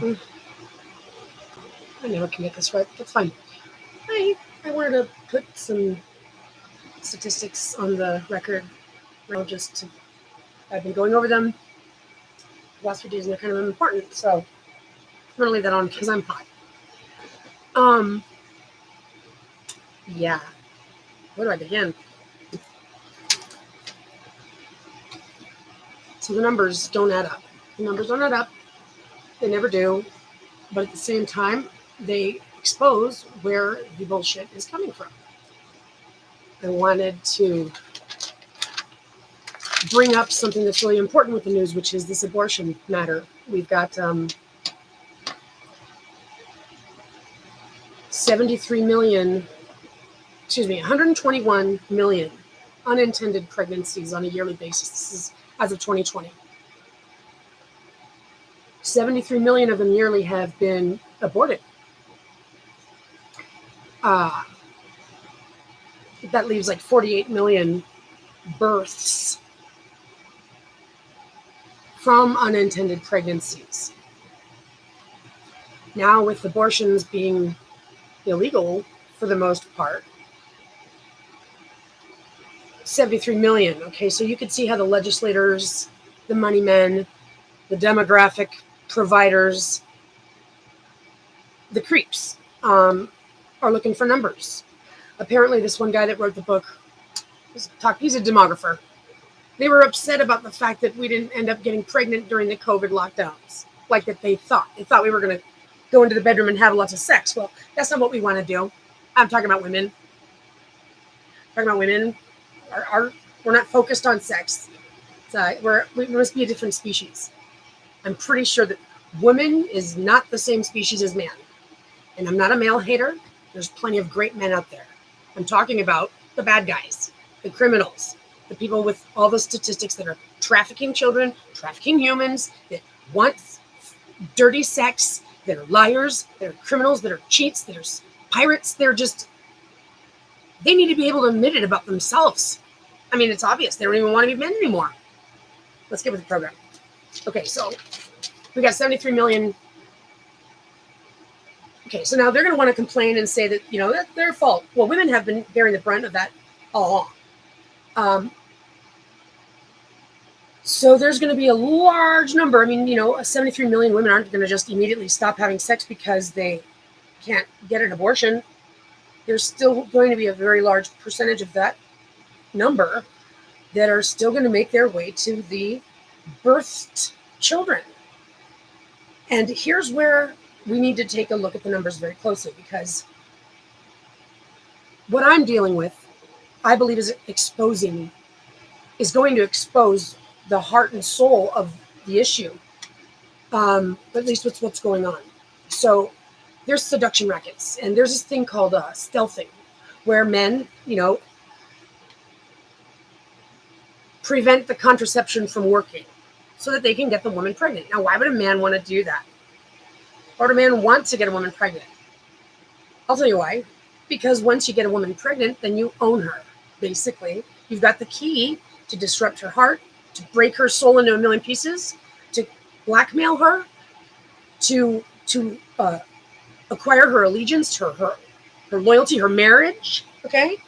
I never can get this right. That's fine. I wanted to put some statistics on the record. I've been going over them the last few days, and they're kind of important. So I'm gonna leave that on because I'm hot. Yeah. Where do I begin? So the numbers don't add up. The numbers don't add up. They never do. But at the same time, they expose where the bullshit is coming from. I wanted to bring up something that's really important with the news, which is this abortion matter. We've got 121 million unintended pregnancies on a yearly basis. This is as of 2020. 73 million of them yearly have been aborted. That leaves like 48 million births from unintended pregnancies. Now, with abortions being illegal for the most part, 73 million. Okay, so you could see how the legislators, the money men, the demographic providers, the creeps are looking for numbers. Apparently, this one guy that wrote the book, he's a demographer. They were upset about the fact that we didn't end up getting pregnant during the COVID lockdowns, like that they thought. They thought we were going to go into the bedroom and have lots of sex. Well, that's not what we want to do. I'm talking about women. We're not focused on sex. We must be a different species. I'm pretty sure that woman is not the same species as man. And I'm not a male hater. There's plenty of great men out there. I'm talking about the bad guys, the criminals, the people with all the statistics that are trafficking children, trafficking humans, that want dirty sex, that are liars, that are criminals, that are cheats, that are pirates. They need to be able to admit it about themselves. I mean, it's obvious. They don't even want to be men anymore. Let's get with the program. Okay, so we got 73 million. Okay, so now they're going to want to complain and say that, that's their fault. Well, women have been bearing the brunt of that all along. So there's going to be a large number. I mean, 73 million women aren't going to just immediately stop having sex because they can't get an abortion. There's still going to be a very large percentage of that number that are still going to make their way to the birthed children. And here's where we need to take a look at the numbers very closely, because what I'm dealing with, I believe, is going to expose the heart and soul of the issue, at least what's going on. So there's seduction rackets, and there's this thing called stealthing, where men, prevent the contraception from working so that they can get the woman pregnant. Now, why would a man want to do that? Or would a man want to get a woman pregnant? I'll tell you why. Because once you get a woman pregnant, then you own her, basically. You've got the key to disrupt her heart, to break her soul into a million pieces, to blackmail her, to acquire her allegiance, her loyalty, her marriage, okay?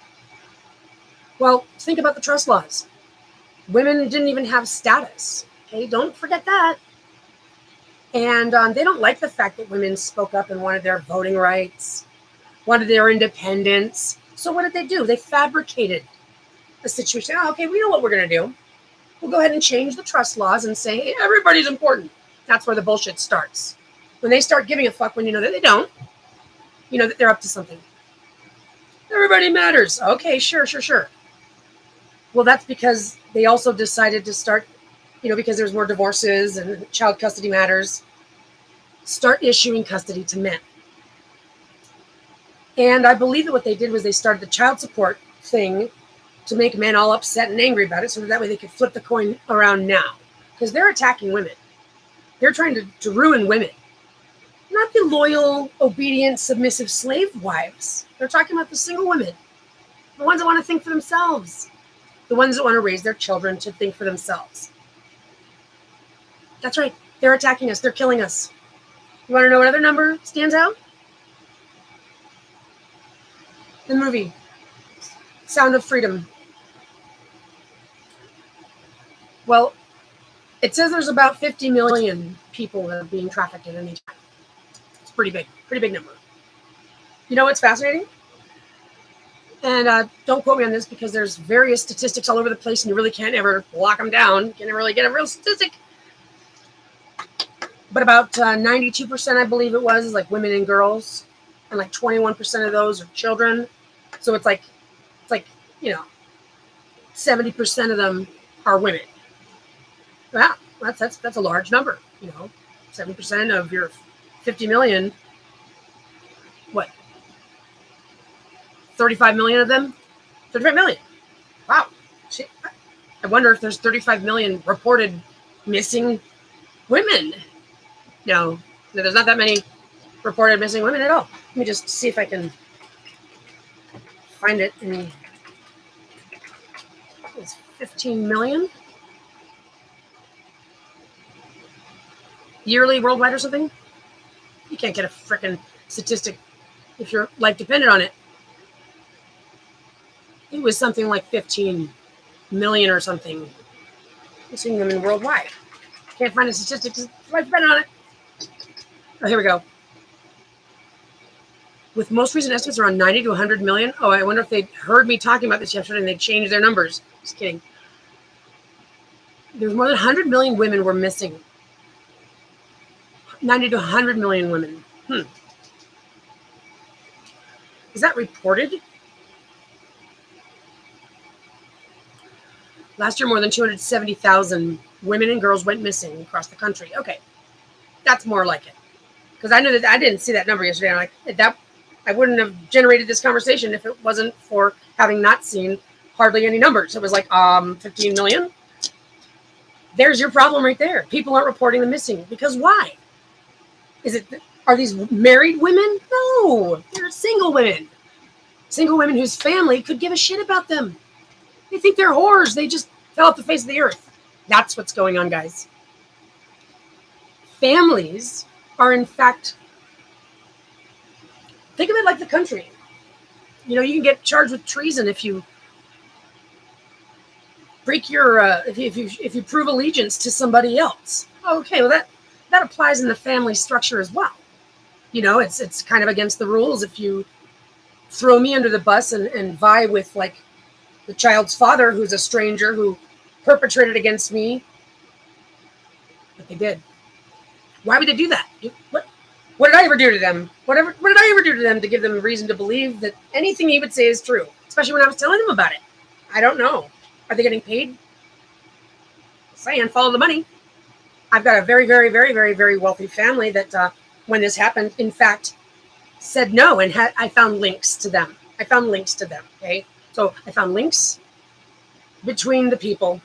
Well, think about the trust laws. Women didn't even have status, okay? Don't forget that. And they don't like the fact that women spoke up and wanted their voting rights, wanted their independence. So what did they do? They fabricated a situation. Oh, okay, we know what we're going to do. We'll go ahead and change the trust laws and say, hey, everybody's important. That's where the bullshit starts. When they start giving a fuck when you know that they don't, you know that they're up to something. Everybody matters. Okay, sure. Well, that's because they also decided to start, because there's more divorces and child custody matters, start issuing custody to men. And I believe that what they did was they started the child support thing to make men all upset and angry about it, so that way they could flip the coin around now. Because they're attacking women. They're trying to ruin women. Not the loyal, obedient, submissive slave wives. They're talking about the single women. The ones that want to think for themselves. The ones that want to raise their children to think for themselves. That's right. They're attacking us. They're killing us. You want to know what other number stands out? The movie Sound of Freedom. Well, it says there's about 50 million people that are being trafficked at any time. It's pretty big number. You know what's fascinating? And don't quote me on this because there's various statistics all over the place and you really can't ever lock them down. You can't ever really get a real statistic. But about 92%, I believe it was, is like women and girls. And like 21% of those are children. So it's like, 70% of them are women. Wow, that's a large number, 7% of your 50 million. What? 35 million of them? 35 million. Wow. Shit. I wonder if there's 35 million reported missing women. No, there's not that many reported missing women at all. Let me just see if I can find it in. It's 15 million yearly worldwide or something. You can't get a frickin' statistic if your life depended on it. It was something like 15 million or something. Missing women worldwide. Can't find a statistic because life depended on it. Oh, here we go. With most recent estimates around 90 to 100 million. Oh, I wonder if they heard me talking about this yesterday and they changed their numbers. Just kidding. There's more than 100 million women were missing. 90 to 100 million women. Is that reported? Last year, more than 270,000 women and girls went missing across the country. Okay, that's more like it. Because I know that I didn't see that number yesterday. I'm like, that I wouldn't have generated this conversation if it wasn't for having not seen hardly any numbers. It was like 15 million. There's your problem right there. People aren't reporting the missing. Because why? Are these married women? No, they're single women. Single women whose family could give a shit about them. They think they're whores. They just fell off the face of the earth. That's what's going on, guys. Families are, in fact, think of it like the country. You can get charged with treason if you break your, if you prove allegiance to somebody else. Okay, well that applies in the family structure as well. It's kind of against the rules if you throw me under the bus and vie with like the child's father, who's a stranger who perpetrated against me. But they did. Why would they do that? What did I ever do to them? What did I ever do to them to give them a reason to believe that anything he would say is true? Especially when I was telling them about it. I don't know. Are they getting paid? Saying follow the money. I've got a very, very, very, very, very wealthy family that when this happened, in fact, said no, and I found links to them. Okay? So I found links between the people.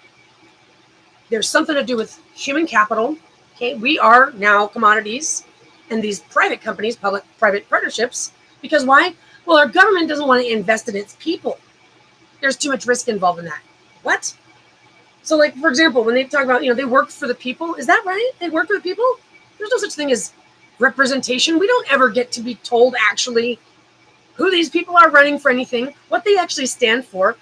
There's something to do with human capital. Okay? We are now commodities, and these private companies, public-private partnerships, because why? Well, our government doesn't want to invest in its people. There's too much risk involved in that. What? So, like, for example, when they talk about, they work for the people, is that right? They work for the people? There's no such thing as representation. We don't ever get to be told actually who these people are running for anything, what they actually stand for,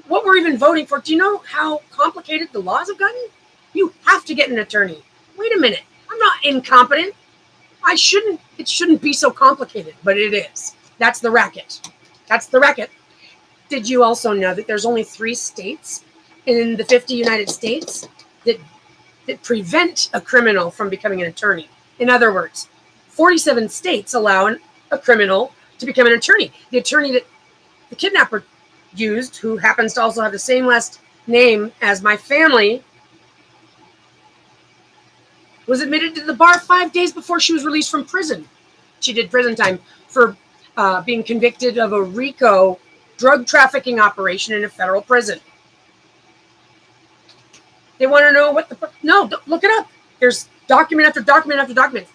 what we're even voting for. Do you know how complicated the laws have gotten? You have to get an attorney. Wait a minute. I'm not incompetent. It shouldn't be so complicated, but it is. That's the racket. Did you also know that there's only 3 states in the 50 United States that prevent a criminal from becoming an attorney? In other words, 47 states allow a criminal to become an attorney. The attorney that the kidnapper used, who happens to also have the same last name as my family, was admitted to the bar 5 days before she was released from prison. She did prison time for being convicted of a RICO drug trafficking operation in a federal prison. They want to know no, look it up. There's document after document after document.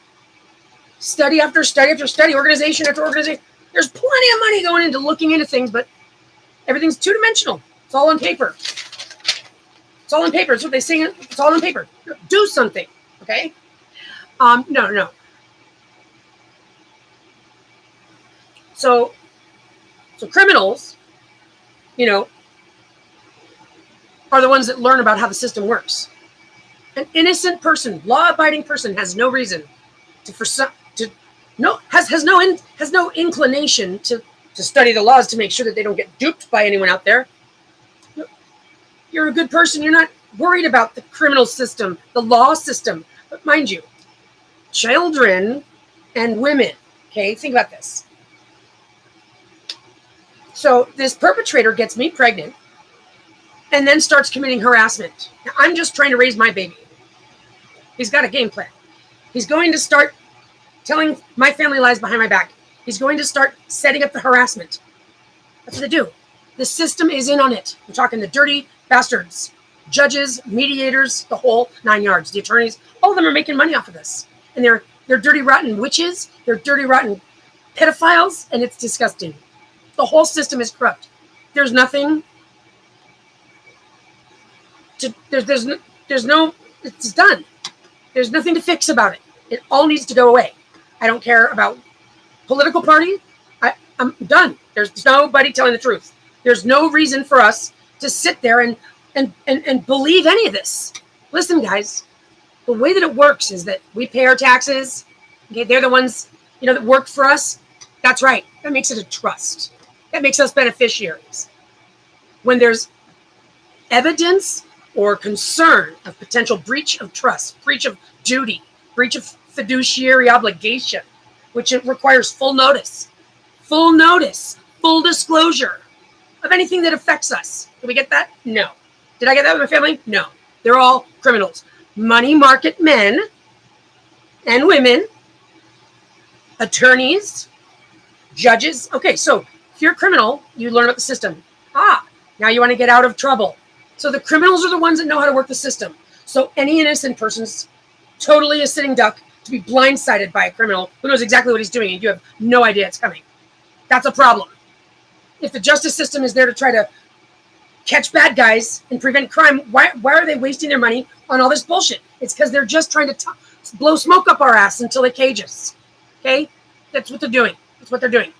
Study after study after study, organization after organization. There's plenty of money going into looking into things, but everything's two-dimensional. It's all on paper. It's all on paper. That's what they say. It's all on paper. Do something, okay? No. So criminals, you know, are the ones that learn about how the system works. An innocent person, law-abiding person, has no reason has no inclination to study the laws to make sure that they don't get duped by anyone out there. You're a good person. You're not worried about the criminal system, the law system. But mind you, children and women, okay, think about this. So this perpetrator gets me pregnant and then starts committing harassment. Now, I'm just trying to raise my baby. He's got a game plan. He's going to start telling my family lies behind my back. He's going to start setting up the harassment. That's what they do. The system is in on it. We're talking the dirty bastards, judges, mediators, the whole 9 yards, the attorneys. All of them are making money off of this. And they're dirty, rotten witches. They're dirty, rotten pedophiles. And it's disgusting. The whole system is corrupt. There's nothing to, there's no, it's done. There's nothing to fix about it. It all needs to go away. I don't care about political party. I'm done. There's nobody telling the truth. There's no reason for us to sit there and believe any of this. Listen, guys, the way that it works is that we pay our taxes. Okay, they're the ones, you know, that work for us. That's right. That makes it a trust. That makes us beneficiaries. When there's evidence or concern of potential breach of trust, breach of duty, breach of fiduciary obligation, which it requires full notice, full disclosure of anything that affects us. Did we get that? No. Did I get that with my family? No. They're all criminals. Money market men and women, attorneys, judges. Okay, so if you're a criminal, you learn about the system. Now you want to get out of trouble. So the criminals are the ones that know how to work the system. So any innocent person's totally a sitting duck to be blindsided by a criminal who knows exactly what he's doing and you have no idea it's coming. That's a problem. If the justice system is there to try to catch bad guys and prevent crime, why are they wasting their money on all this bullshit? It's because they're just trying to blow smoke up our ass until they cage us. Okay? That's what they're doing. That's what they're doing.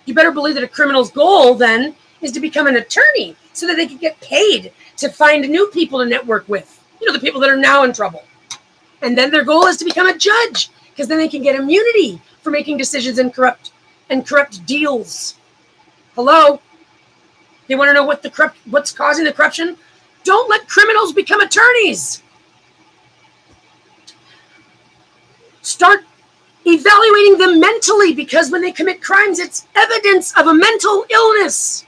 You better believe that a criminal's goal then is to become an attorney so that they can get paid to find new people to network with. You know, the people that are now in trouble. And then their goal is to become a judge because then they can get immunity for making decisions and corrupt deals. Hello? They want to know what's causing the corruption? Don't let criminals become attorneys. Start evaluating them mentally, because when they commit crimes, it's evidence of a mental illness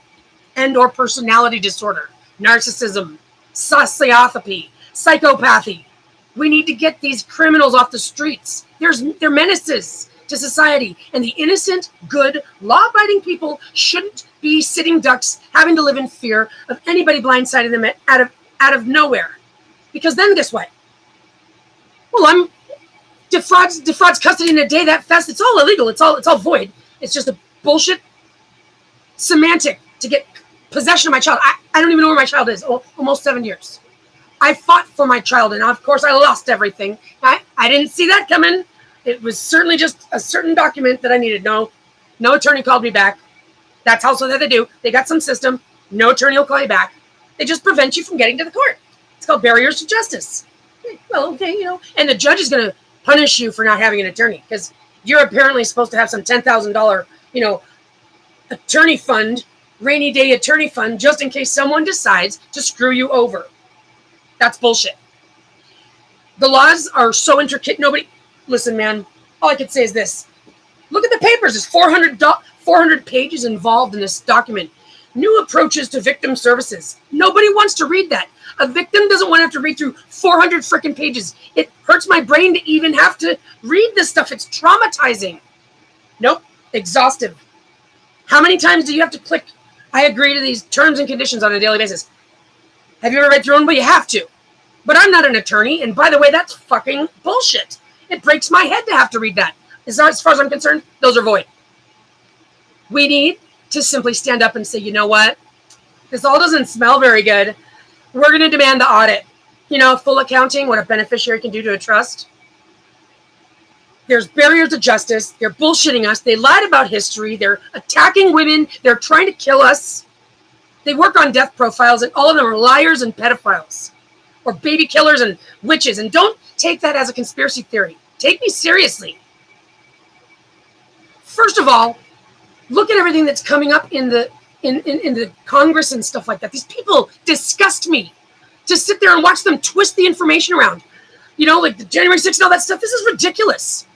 and or personality disorder, narcissism, sociopathy, psychopathy. We need to get these criminals off the streets. They're menaces to society, and the innocent, good, law-abiding people shouldn't be sitting ducks having to live in fear of anybody blindsiding them out of nowhere. Because then guess what? Well, I'm defrauds custody in a day that fast. It's all illegal. It's all void. It's just a bullshit semantic to get possession of my child. I don't even know where my child is. Almost 7 years. I fought for my child, and of course I lost everything. I didn't see that coming. It was certainly just a certain document that I needed. No attorney called me back. That's also what they do. They got some system. No attorney will call you back. They just prevent you from getting to the court. It's called barriers to justice. Well, okay, you know, and the judge is going to punish you for not having an attorney because you're apparently supposed to have some $10,000, you know, attorney fund, rainy day attorney fund, just in case someone decides to screw you over. That's bullshit. The laws are so intricate. Listen, man, all I could say is this. Look at the papers. There's 400 pages involved in this document. New approaches to victim services. Nobody wants to read that. A victim doesn't want to have to read through 400 freaking pages. It hurts my brain to even have to read this stuff. It's traumatizing. Nope. Exhaustive. How many times do you have to click, I agree to these terms and conditions on a daily basis? Have you ever read through them? Well, you have to. But I'm not an attorney. And by the way, that's fucking bullshit. It breaks my head to have to read that. As far as I'm concerned, those are void. We need to simply stand up and say, you know what? This all doesn't smell very good. We're going to demand the audit. You know, full accounting, what a beneficiary can do to a trust. There's barriers to justice. They're bullshitting us. They lied about history. They're attacking women. They're trying to kill us. They work on death profiles, and all of them are liars and pedophiles or baby killers and witches. And don't take that as a conspiracy theory. Take me seriously. First of all, look at everything that's coming up in the Congress and stuff like that. These people disgust me. To sit there and watch them twist the information around. You know, like the January 6th and all that stuff. This is ridiculous.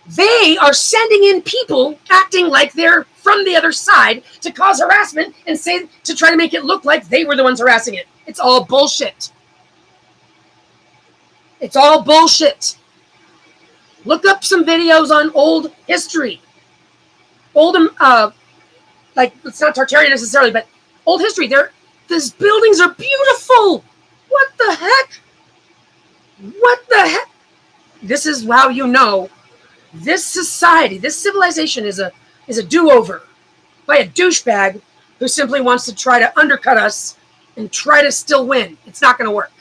They are sending in people acting like they're from the other side to cause harassment and say, to try to make it look like they were the ones harassing it. It's all bullshit. It's all bullshit. Look up some videos on old history. Like, it's not Tartarian necessarily, but old history. These buildings are beautiful. What the heck? What the heck? This is how you know this society, this civilization is a do-over by a douchebag who simply wants to try to undercut us and try to still win. It's not going to work.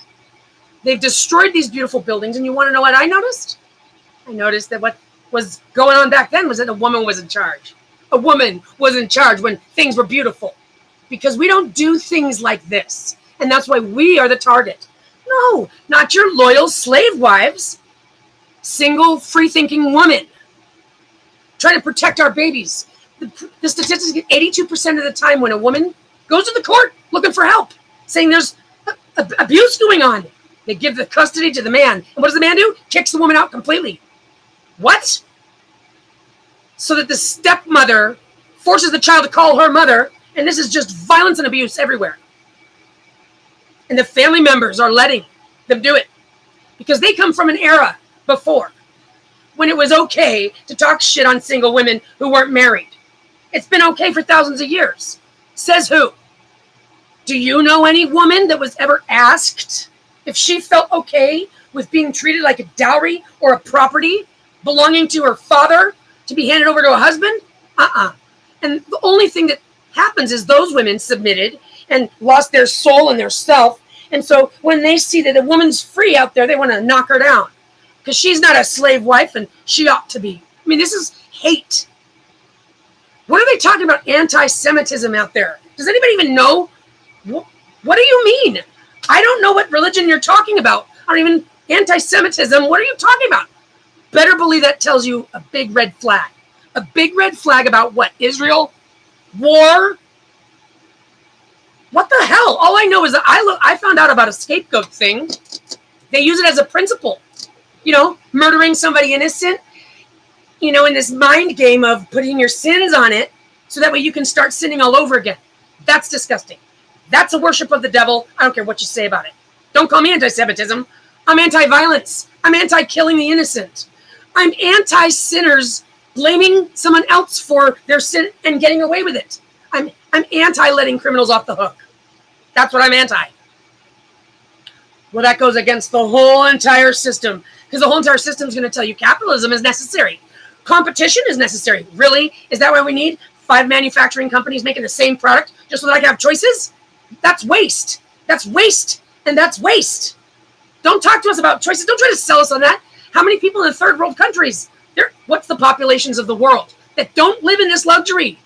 They've destroyed these beautiful buildings, and you want to know what I noticed? I noticed that what was going on back then was that a woman was in charge. A woman was in charge when things were beautiful. Because we don't do things like this. And that's why we are the target. No, not your loyal slave wives. Single, free-thinking women. Trying to protect our babies. The statistics get 82% of the time when a woman goes to the court looking for help, saying there's abuse going on. They give the custody to the man. And what does the man do? Kicks the woman out completely. What? So that the stepmother forces the child to call her mother. And this is just violence and abuse everywhere. And the family members are letting them do it. Because they come from an era before when it was okay to talk shit on single women who weren't married. It's been okay for thousands of years. Says who? Do you know any woman that was ever asked if she felt okay with being treated like a dowry or a property belonging to her father to be handed over to a husband? And the only thing that happens is those women submitted and lost their soul and their self. And so when they see that a woman's free out there, they want to knock her down because she's not a slave wife and she ought to be. I mean, this is hate. What are they talking about anti-Semitism out there? Does anybody even know? What do you mean? I don't know what religion you're talking about. I don't even, anti-Semitism, what are you talking about? Better believe that tells you a big red flag. A big red flag about what? Israel? War? What the hell? All I know is that I found out about a scapegoat thing. They use it as a principle. You know, murdering somebody innocent. You know, in this mind game of putting your sins on it so that way you can start sinning all over again. That's disgusting. That's a worship of the devil. I don't care what you say about it. Don't call me anti-Semitism. I'm anti-violence. I'm anti-killing the innocent. I'm anti-sinners blaming someone else for their sin and getting away with it. I'm anti-letting criminals off the hook. That's what I'm anti. Well, that goes against the whole entire system because the whole entire system is going to tell you capitalism is necessary. Competition is necessary. Really? Is that why we need 5 manufacturing companies making the same product just so that I can have choices? That's waste. That's waste. And that's waste. Don't talk to us about choices. Don't try to sell us on that. How many people in third world countries? What's the populations of the world that don't live in this luxury?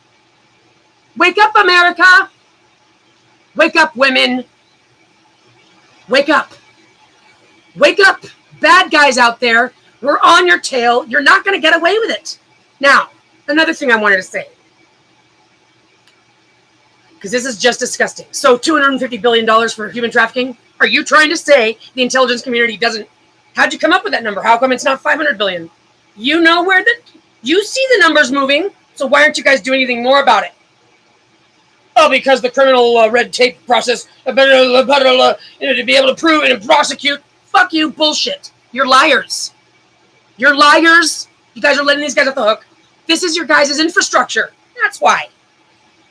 Wake up, America. Wake up, women. Wake up. Wake up, bad guys out there. We're on your tail. You're not going to get away with it. Now, another thing I wanted to say, because this is just disgusting. So $250 billion for human trafficking. Are you trying to say the intelligence community doesn't? How'd you come up with that number? How come it's not 500 billion? You know where you see the numbers moving. So why aren't you guys doing anything more about it? Oh, because the criminal red tape process, to be able to prove and prosecute. Fuck you, bullshit. You're liars. You're liars. You guys are letting these guys off the hook. This is your guys' infrastructure. That's why.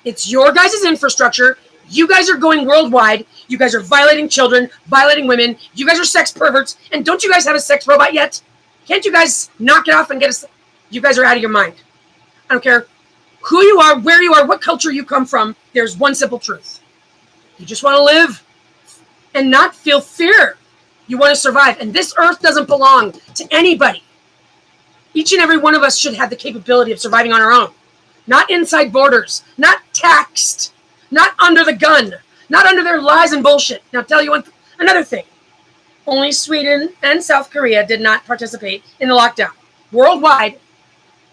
It's your guys' infrastructure. You guys are going worldwide. You guys are violating children, violating women. You guys are sex perverts. And don't you guys have a sex robot yet? Can't you guys knock it off and get us? You guys are out of your mind. I don't care who you are, where you are, what culture you come from. There's one simple truth. You just want to live and not feel fear. You want to survive. And this earth doesn't belong to anybody. Each and every one of us should have the capability of surviving on our own. Not inside borders, not taxed, not under the gun, not under their lies and bullshit. Now, tell you another thing. Only Sweden and South Korea did not participate in the lockdown. Worldwide,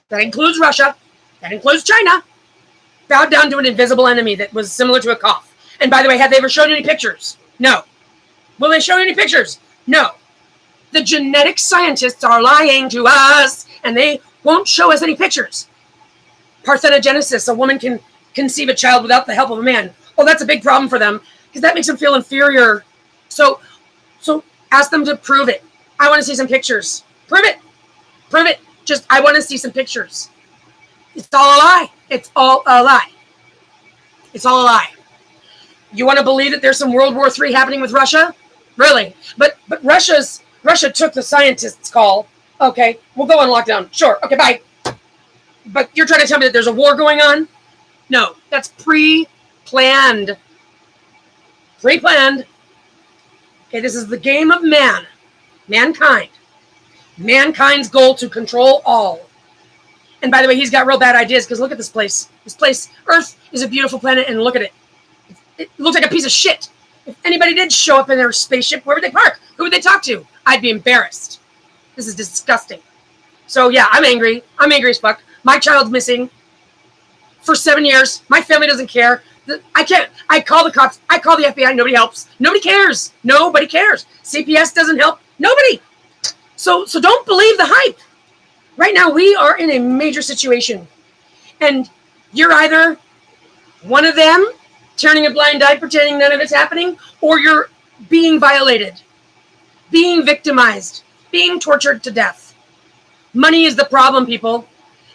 that includes Russia, that includes China, bowed down to an invisible enemy that was similar to a cough. And by the way, have they ever shown you any pictures? No. Will they show you any pictures? No. The genetic scientists are lying to us, and they won't show us any pictures. Parthenogenesis, a woman can conceive a child without the help of a man. Oh, that's a big problem for them, because that makes them feel inferior. So ask them to prove it. I want to see some pictures. Prove it. Prove it. Just, I want to see some pictures. It's all a lie. It's all a lie. It's all a lie. You want to believe that there's some World War III happening with Russia? Really? But Russia took the scientists' call. Okay, we'll go on lockdown. Sure. Okay, bye. But you're trying to tell me that there's a war going on? No, that's pre-planned. Pre-planned. Okay, this is the game of mankind. Mankind's goal to control all. And by the way, he's got real bad ideas, because look at this place. This place, Earth, is a beautiful planet, and look at it. It looks like a piece of shit. If anybody did show up in their spaceship, where would they park? Who would they talk to? I'd be embarrassed. This is disgusting. So yeah, I'm angry. I'm angry as fuck. My child's missing for 7 years. My family doesn't care. I call the cops. I call the FBI. Nobody helps. Nobody cares. Nobody cares. CPS doesn't help. Nobody. So don't believe the hype. Right now, we are in a major situation. And you're either one of them, turning a blind eye, pretending none of it's happening, or you're being violated, being victimized, being tortured to death. Money is the problem, people.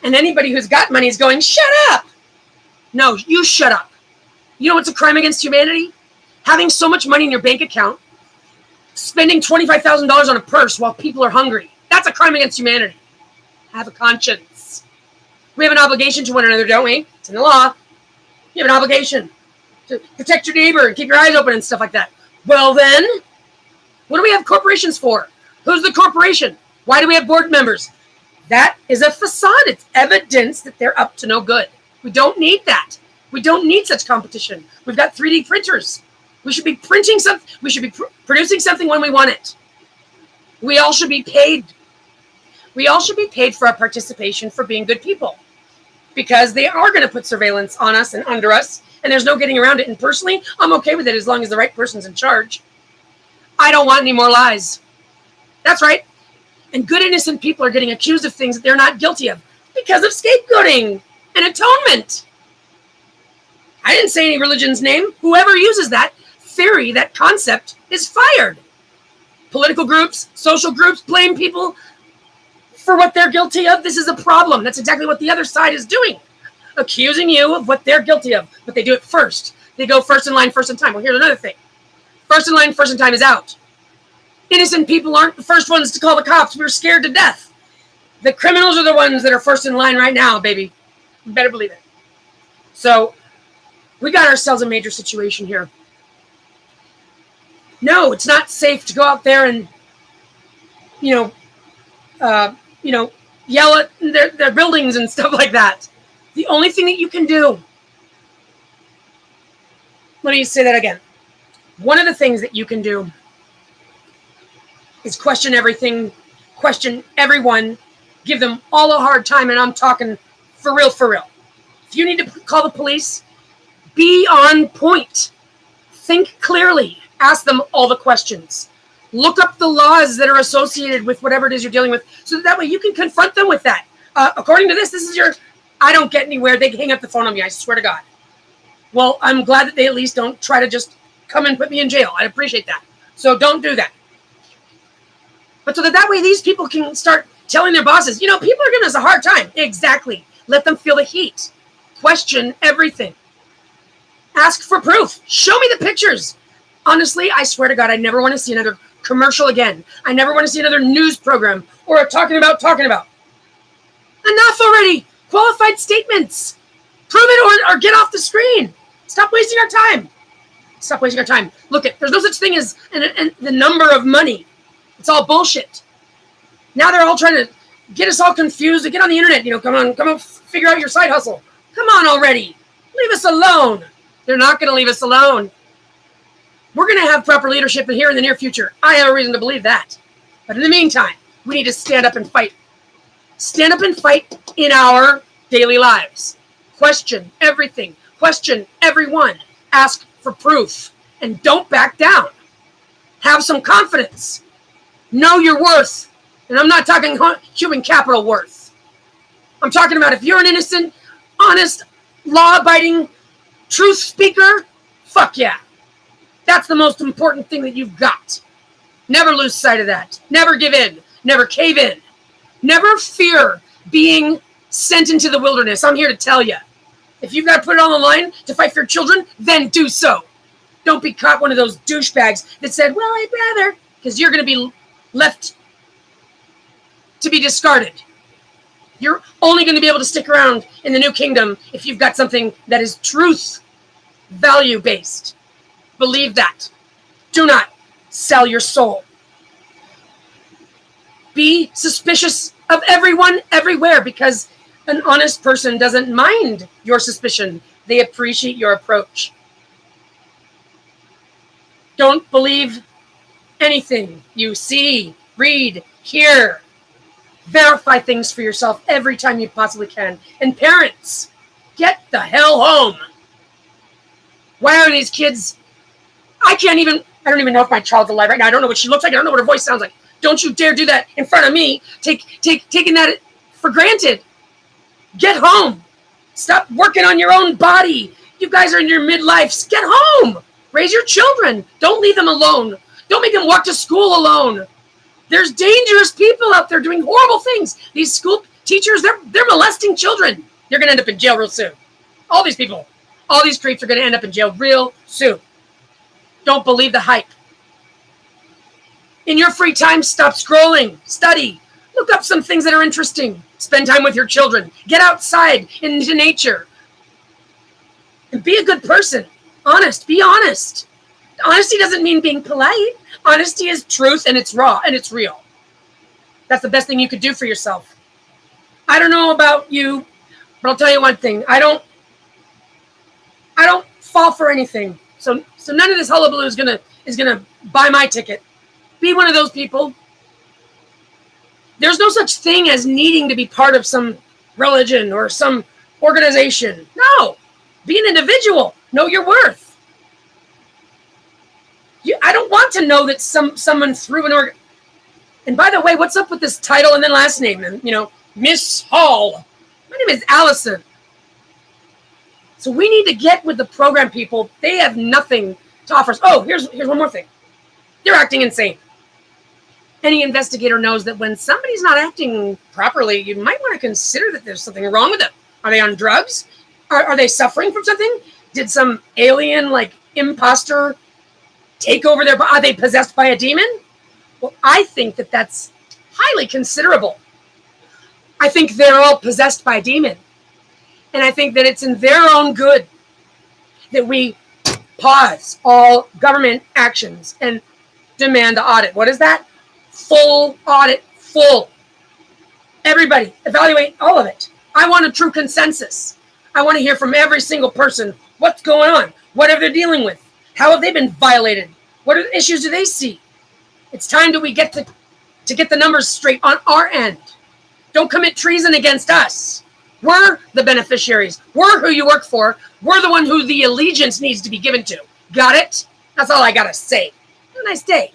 And anybody who's got money is going, shut up. No, you shut up. You know what's a crime against humanity? Having so much money in your bank account, spending $25,000 on a purse while people are hungry. That's a crime against humanity. Have a conscience. We have an obligation to one another, don't we? It's in the law. You have an obligation to protect your neighbor and keep your eyes open and stuff like that. Well then, what do we have corporations for? Who's the corporation? Why do we have board members? That is a facade. It's evidence that they're up to no good. We don't need that. We don't need such competition. We've got 3D printers. We should be printing something. We should be producing something when we want it. We all should be paid. We all should be paid for our participation for being good people, because they are going to put surveillance on us and under us, and there's no getting around it. And personally, I'm okay with it as long as the right person's in charge. I don't want any more lies. That's right. And good, innocent people are getting accused of things that they're not guilty of because of scapegoating and atonement. I didn't say any religion's name. Whoever uses that theory, that concept, is fired. Political groups, social groups blame people for what they're guilty of. This is a problem. That's exactly what the other side is doing. Accusing you of what they're guilty of. But they do it first. They go first in line, first in time. Well, here's another thing. First in line, first in time is out. Innocent people aren't the first ones to call the cops. We're scared to death. The criminals are the ones that are first in line right now, baby. You better believe it. So we got ourselves a major situation here. No, it's not safe to go out there and, yell at their buildings and stuff like that. The only thing that you can do, let me say that again. One of the things that you can do is question everything, question everyone, give them all a hard time, and I'm talking for real, for real. If you need to call the police, be on point. Think clearly. Ask them all the questions. Look up the laws that are associated with whatever it is you're dealing with, so that way you can confront them with that. According to this is your, I don't get anywhere. They hang up the phone on me, I swear to God. Well, I'm glad that they at least don't try to just come and put me in jail. I appreciate that. So don't do that. But so that way these people can start telling their bosses, people are giving us a hard time. Exactly. Let them feel the heat. Question everything. Ask for proof. Show me the pictures. Honestly, I swear to God, I never want to see another commercial again. I never want to see another news program or a talking about. Enough already. Qualified statements. Prove it or get off the screen. Stop wasting our time. Stop wasting our time. Look, there's no such thing as the number of money. It's all bullshit. Now they're all trying to get us all confused to get on the internet. Come on, figure out your side hustle. Come on already. Leave us alone. They're not going to leave us alone. We're going to have proper leadership here in the near future. I have a reason to believe that. But in the meantime, we need to stand up and fight. Stand up and fight in our daily lives. Question everything. Question everyone. Ask for proof. And don't back down. Have some confidence. Know your worth. And I'm not talking human capital worth. I'm talking about if you're an innocent, honest, law-abiding, truth speaker, fuck yeah. That's the most important thing that you've got. Never lose sight of that. Never give in. Never cave in. Never fear being sent into the wilderness. I'm here to tell you. If you've got to put it on the line to fight for your children, then do so. Don't be caught one of those douchebags that said, well, I'd rather, because you're going to be left to be discarded. You're only going to be able to stick around in the new kingdom if you've got something that is truth, value-based. Believe that. Do not sell your soul. Be suspicious of everyone, everywhere, because an honest person doesn't mind your suspicion. They appreciate your approach. Don't believe anything you see, read, hear. Verify things for yourself every time you possibly can. And parents, get the hell home. Why are these kids... I don't even know if my child's alive right now. I don't know what she looks like. I don't know what her voice sounds like. Don't you dare do that in front of me. Taking that for granted. Get home. Stop working on your own body. You guys are in your midlives. Get home. Raise your children. Don't leave them alone. Don't make them walk to school alone. There's dangerous people out there doing horrible things. These school teachers, they're molesting children. They're going to end up in jail real soon. All these people, all these creeps are going to end up in jail real soon. Don't believe the hype. In your free time, stop scrolling. Study. Look up some things that are interesting. Spend time with your children. Get outside into nature. And be a good person. Honest. Be honest. Honesty doesn't mean being polite. Honesty is truth, and it's raw, and it's real. That's the best thing you could do for yourself. I don't know about you, but I'll tell you one thing. I don't fall for anything. So none of this hullabaloo is gonna buy my ticket. Be one of those people. There's no such thing as needing to be part of some religion or some organization. No. Be an individual. Know your worth. I don't want to know that someone threw an organ. And by the way, what's up with this title and then last name? And Miss Hall. My name is Allison. So we need to get with the program people. They have nothing to offer us. Oh, here's one more thing. They're acting insane. Any investigator knows that when somebody's not acting properly, you might want to consider that there's something wrong with them. Are they on drugs? Are they suffering from something? Did some alien, imposter take over their body? Are they possessed by a demon? Well, I think that that's highly considerable. I think they're all possessed by a demon. And I think that it's in their own good that we pause all government actions and demand the audit. What is that? Full audit, full. Everybody, evaluate all of it. I want a true consensus. I want to hear from every single person what's going on, what are they dealing with, how have they been violated, what are the issues do they see. It's time that we get to get the numbers straight on our end. Don't commit treason against us. We're the beneficiaries. We're who you work for. We're the one who the allegiance needs to be given to. Got it? That's all I got to say. Have a nice day.